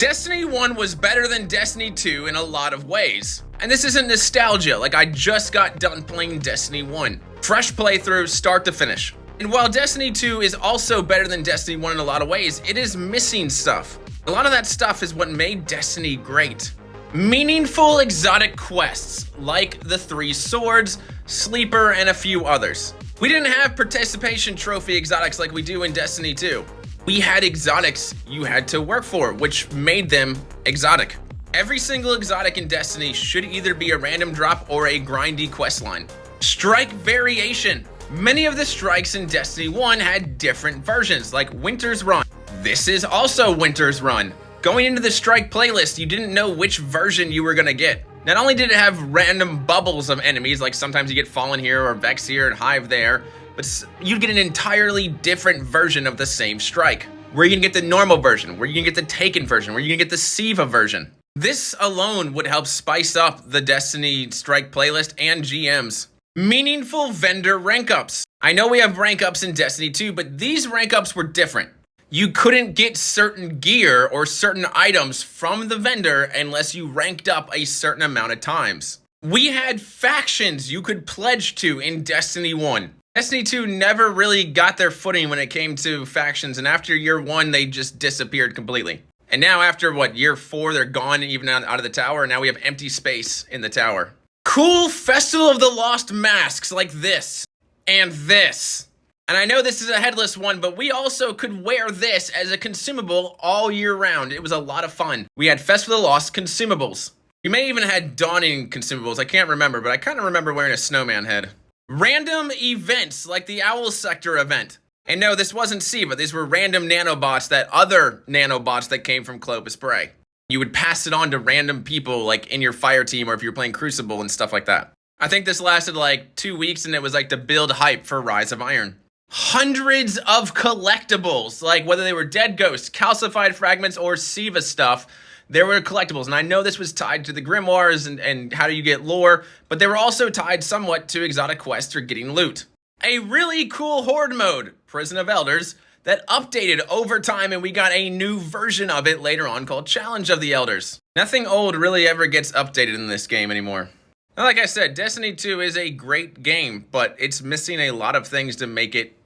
Destiny 1 was better than Destiny 2 in a lot of ways. And this isn't nostalgia, like I just got done playing Destiny 1. Fresh playthrough, start to finish. And while Destiny 2 is also better than Destiny 1 in a lot of ways, it is missing stuff. A lot of that stuff is what made Destiny great. Meaningful exotic quests, like the 3 swords, Sleeper, and a few others. We didn't have participation trophy exotics like we do in Destiny 2. We had exotics you had to work for, which made them exotic. Every single exotic in Destiny should either be a random drop or a grindy questline. Strike variation. Many of the strikes in Destiny 1 had different versions, like Winter's Run. This is also Winter's Run. Going into the strike playlist, you didn't know which version you were gonna get. Not only did it have random bubbles of enemies, like sometimes you get Fallen here or Vex here and Hive there, but you'd get an entirely different version of the same strike. Where you gonna get the normal version, where you gonna get the Taken version, where you gonna get the Siva version. This alone would help spice up the Destiny strike playlist and GMs. Meaningful vendor rank ups. I know we have rank ups in Destiny 2, but these rank ups were different. You couldn't get certain gear or certain items from the vendor unless you ranked up a certain amount of times. We had factions you could pledge to in Destiny 1. Destiny 2 never really got their footing when it came to factions, and after year 1, they just disappeared completely. And now after, year 4, they're gone even out of the tower, and now we have empty space in the tower. Cool Festival of the Lost masks like this, and this. And I know this is a headless one, but we also could wear this as a consumable all year round. It was a lot of fun. We had Festival of the Lost consumables. We may even had dawning consumables, I can't remember, but I kind of remember wearing a snowman head. Random events like the Owl Sector event. And no, this wasn't Siva, these were random nanobots other nanobots that came from Clovis Bray. You would pass it on to random people like in your fire team or if you're playing Crucible and stuff like that. I think this lasted like 2 weeks and it was like to build hype for Rise of Iron. Hundreds of collectibles, like whether they were dead ghosts, calcified fragments, or Siva stuff, there were collectibles. And I know this was tied to the grimoires and how do you get lore, but they were also tied somewhat to exotic quests or getting loot. A really cool horde mode, Prison of Elders, that updated over time and we got a new version of it later on called Challenge of the Elders. Nothing old really ever gets updated in this game anymore. Now, like I said, Destiny 2 is a great game, but it's missing a lot of things to make it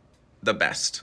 the best.